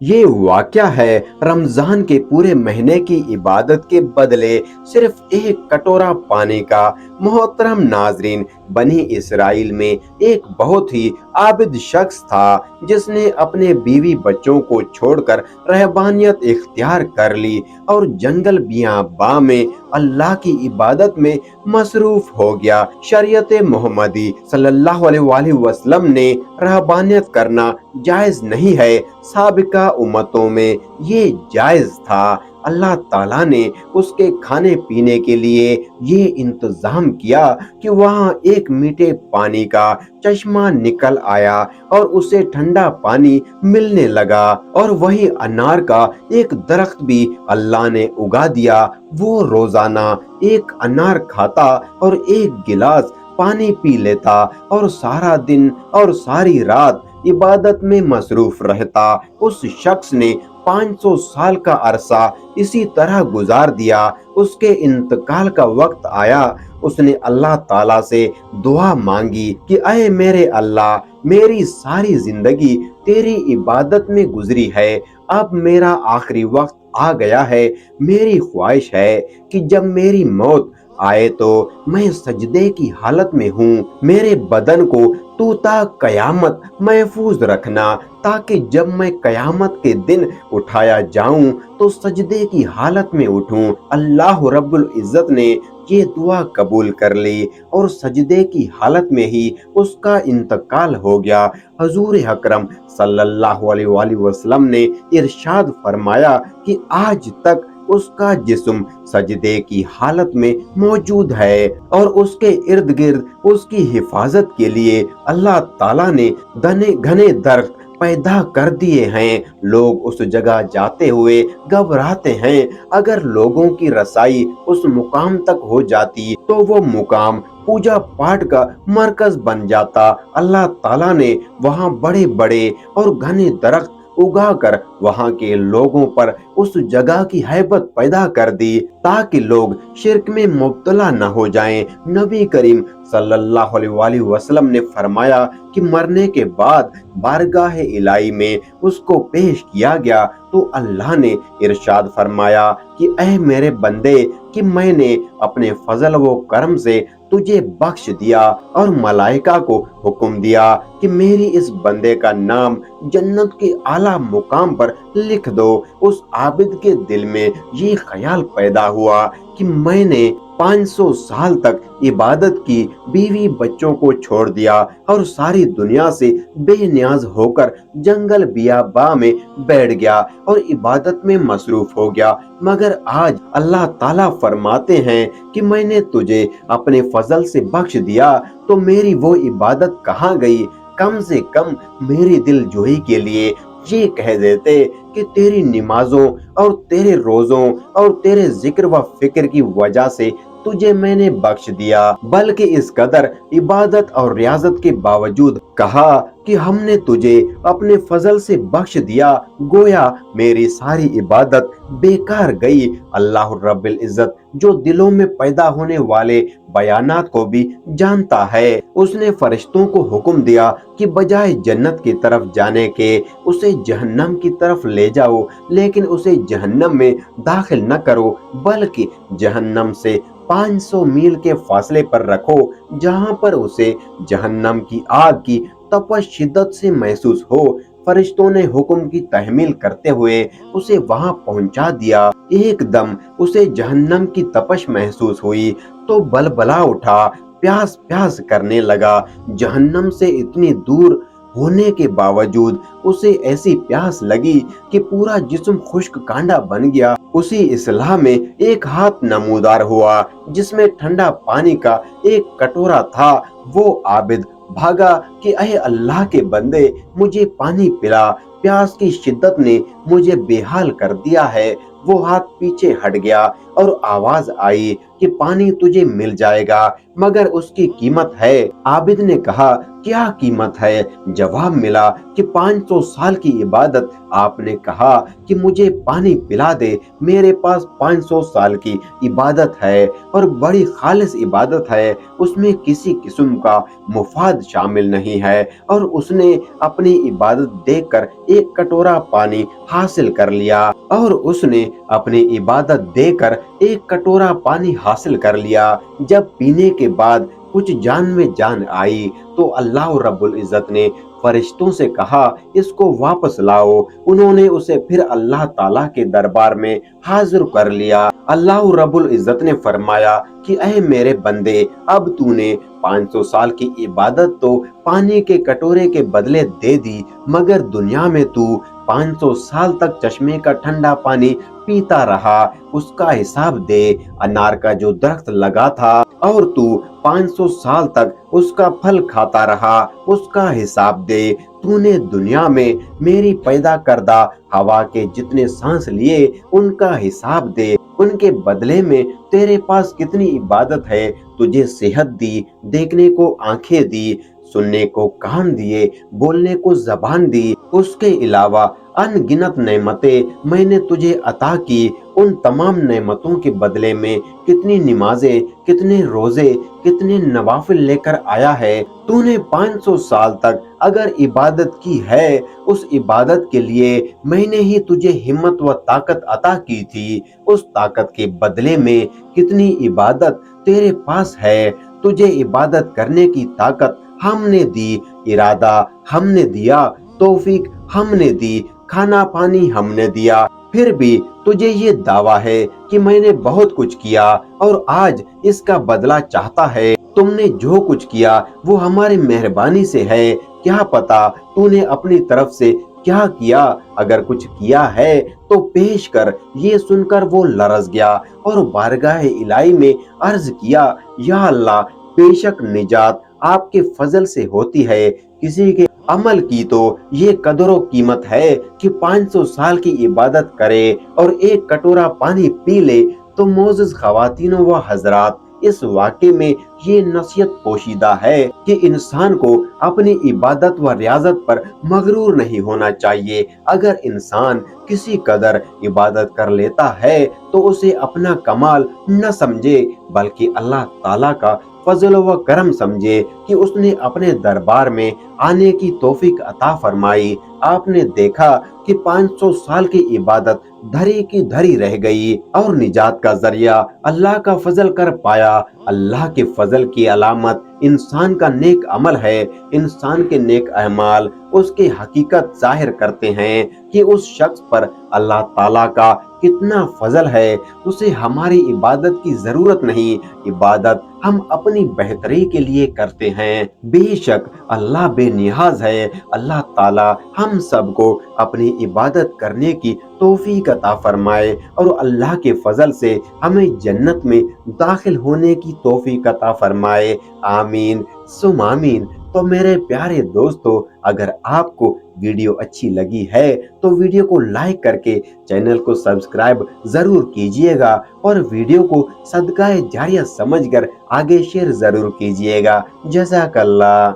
ये वाक़या है रमज़ान के पूरे महीने की इबादत के बदले सिर्फ एक कटोरा पानी का। मोहतरम नाज़रीन, बनी इसराइल में एक बहुत ही आबिद शख्स था जिसने अपने बीवी बच्चों को छोड़कर रहबानियत इख्तियार कर ली और जंगल बियाबां में अल्लाह की इबादत में मसरूफ हो गया। शरीयत मोहम्मदी सल्लल्लाहु अलैहि वसल्लम ने रहबानियत करना जायज़ नहीं है, साबिका उम्मतों में ये जायज़ था। अल्लाह ताला ने उसके खाने पीने के लिए ये इंतज़ाम किया कि वहाँ एक मीठे पानी का चश्मा निकल आया और उसे ठंडा पानी मिलने लगा, और वही अनार का एक दरख्त भी अल्लाह ने उगा दिया। वो रोजाना एक अनार खाता और एक गिलास पानी पी लेता और सारा दिन और सारी रात इबादत में मसरूफ रहता। उस शख्स ने 500 साल का अरसा इसी तरह गुजार दिया। उसके इंतकाल का वक्त आया, उसने अल्लाह ताला से दुआ मांगी कि अय मेरे अल्लाह, मेरी सारी जिंदगी तेरी इबादत में गुजरी है, अब मेरा आखिरी वक्त आ गया है। मेरी ख्वाहिश है कि जब मेरी मौत आए तो मैं सजदे की हालत में हूँ। मेरे बदन को तू ता कयामत महफूज रखना, ताकि जब मैं कयामत के दिन उठाया जाऊं तो सजदे की हालत में उठूं। अल्लाह रब्बुल इज्जत ने ये दुआ कबूल कर ली और सजदे की हालत में ही उसका इंतकाल हो गया। हजूर अकरम सल्लल्लाहु अलैहि वसल्लम ने इरशाद फरमाया कि आज तक उसका जिस्म सजदे की हालत में मौजूद है और उसके इर्द गिर्द उसकी हिफाजत के लिए अल्लाह ताला ने घने घने दरख्त पैदा कर दिए हैं। लोग उस जगह जाते हुए घबराते हैं। अगर लोगों की रसाई उस मुकाम तक हो जाती तो वो मुकाम पूजा पाठ का मरकज बन जाता। अल्लाह ताला ने वहाँ बड़े बड़े और घने दरख्त उगाकर वहाँ के लोगों पर उस जगह की हैबत पैदा कर दी, ताकि लोग शिर्क में मुब्तला न हो जाएं। नबी करीम सल्लल्लाहु अलैहि वसल्लम ने फरमाया कि मरने के बाद बारगाह इलाही में उसको पेश किया गया तो अल्लाह ने इरशाद फरमाया कि ऐ मेरे बंदे, कि मैंने अपने फजल व करम से तुझे बख्श दिया और मलाइका को हुक्म दिया कि मेरी इस बंदे का नाम जन्नत के आला मुकाम पर लिख दो। उस आबिद के दिल में ये ख्याल पैदा हुआ कि मैंने 500 साल तक इबादत की, बीवी बच्चों को छोड़ दिया और सारी दुनिया से बेनियाज होकर जंगल बियाबा में बैठ गया और इबादत में मसरूफ हो गया। मगर आज अल्लाह ताला फरमाते हैं कि मैंने तुझे अपने फजल से बख्श दिया, तो मेरी वो इबादत कहाँ गई? कम से कम मेरी दिलजोई के लिए ये कह देते कि तेरी नमाजों और तेरे रोजों और तेरे जिक्र व फिक्र की वजह से तुझे मैंने बख्श दिया। बल्कि इस कदर इबादत और रियाजत के बावजूद कहा कि हमने तुझे अपने फजल से बख्श दिया, गोया मेरी सारी इबादत बेकार गई। अल्लाह रब्बुल इज्जत जो दिलों में पैदा होने वाले बयानात को भी जानता है, उसने फरिश्तों को हुक्म दिया कि बजाय जन्नत की तरफ जाने के उसे जहन्नम की तरफ ले जाओ, लेकिन उसे जहन्नम में दाखिल न करो, बल्कि जहन्नम से 500 मील के फासले पर रखो, जहां पर उसे जहन्नम की आग की तपश शिद्दत से महसूस हो। फरिश्तों ने हुक्म की तहमील करते हुए उसे वहां पहुंचा दिया। एकदम उसे जहन्नम की तपश महसूस हुई तो बलबला उठा, प्यास प्यास करने लगा। जहन्नम से इतनी दूर होने के बावजूद उसे ऐसी प्यास लगी कि पूरा जिस्म खुश्क कांडा बन गया। उसी इस्लाह में एक हाथ नमूदार हुआ जिसमें ठंडा पानी का एक कटोरा था। वो आबिद भागा कि अहे अल्लाह के बंदे, मुझे पानी पिला, प्यास की शिद्दत ने मुझे बेहाल कर दिया है। वो हाथ पीछे हट गया और आवाज आई कि पानी तुझे मिल जाएगा, मगर उसकी कीमत है। आबिद ने कहा, क्या कीमत है? जवाब मिला कि 500 साल की इबादत। आपने कहा कि मुझे पानी पिला दे। मेरे पास 500 साल की इबादत है और बड़ी खालिस इबादत है, उसमें किसी किस्म का मुफाद शामिल नहीं है। और उसने अपनी इबादत देकर एक कटोरा पानी हासिल कर लिया और उसने अपनी इबादत देकर एक कटोरा पानी हासिल कर लिया। जब पीने के बाद कुछ जान में जान आई तो अल्लाह रब्बुल इज्जत ने फरिश्तों से कहा, इसको वापस लाओ। उन्होंने उसे फिर अल्लाह ताला के दरबार में हाजिर कर लिया। अल्लाह रब्बुल इज्जत ने फरमाया कि ऐ मेरे बंदे, अब तूने 500 साल की इबादत तो पानी के कटोरे के बदले दे दी, मगर दुनिया में तू 500 साल तक चश्मे का ठंडा पानी पीता रहा, उसका हिसाब दे। अनार का जो दरख्त लगा था और तू 500 साल तक उसका फल खाता रहा, उसका हिसाब दे। तूने दुनिया में मेरी पैदा करदा हवा के जितने सांस लिए, उनका हिसाब दे। उनके बदले में तेरे पास कितनी इबादत है। तुझे सेहत दी, देखने को आंखें दी, सुनने को कान दिए, बोलने को जबान दी। उसके अलावा अनगिनत नेमतें मैंने तुझे अता की। उन तमाम नेमतों के बदले में कितनी नमाजें, कितने रोजे, कितने नवाफिल लेकर आया है। तूने 500 साल तक अगर इबादत की है, उस इबादत के लिए मैंने ही तुझे हिम्मत व ताकत अता की थी। उस ताकत के बदले में कितनी इबादत तेरे पास है। तुझे इबादत करने की ताकत हमने दी, इरादा हमने दिया, तौफीक हमने दी, खाना पानी हमने दिया। फिर भी तुझे ये दावा है कि मैंने बहुत कुछ किया और आज इसका बदला चाहता है। तुमने जो कुछ किया वो हमारी मेहरबानी से है। क्या पता तूने अपनी तरफ से क्या किया। अगर कुछ किया है तो पेश कर। ये सुनकर वो लरज़ गया और बारगाह इलाही में अर्ज किया, या अल्लाह, बेशक निजात आपके फजल से होती है। किसी के अमल की तो ये कदर कीमत है कि 500 साल की इबादत करे और एक कटोरा पानी पी ले। तो मोअज़्ज़ज़ ख़वातीनो व हज़रात, इस वाक़े में ये नसीहत पोशीदा है कि इंसान को अपनी इबादत व रियाजत पर मगरूर नहीं होना चाहिए। अगर इंसान किसी कदर इबादत कर लेता है तो उसे अपना कमाल न समझे, बल्कि अल्लाह ताला का फजल व करम समझे कि उसने अपने दरबार में आने की तौफीक अता फरमाई। आपने देखा कि 500 साल की इबादत धरी की धरी रह गई और निजात का जरिया अल्लाह का फजल कर पाया। अल्लाह के फजल की अलामत इंसान का नेक अमल है। इंसान के नेक अमाल उसके हकीकत जाहिर करते हैं कि उस शख्स पर अल्लाह ताला का कितना फजल है। उसे हमारी इबादत की जरूरत नहीं, इबादत हम अपनी बेहतरी के लिए करते हैं। बेशक अल्लाह बेनियाज है। अल्लाह ताला हम सबको अपनी इबादत करने की तौफीक अता फरमाए और अल्लाह के फजल से हमें जन्नत में दाखिल होने की तौफीक अता फरमाए। आमीन सुम आमीन। तो मेरे प्यारे दोस्तों, अगर आपको वीडियो अच्छी लगी है तो वीडियो को लाइक करके चैनल को सब्सक्राइब जरूर कीजिएगा और वीडियो को सदका जारिया समझकर आगे शेयर जरूर कीजिएगा। जज़ाकल्लाह।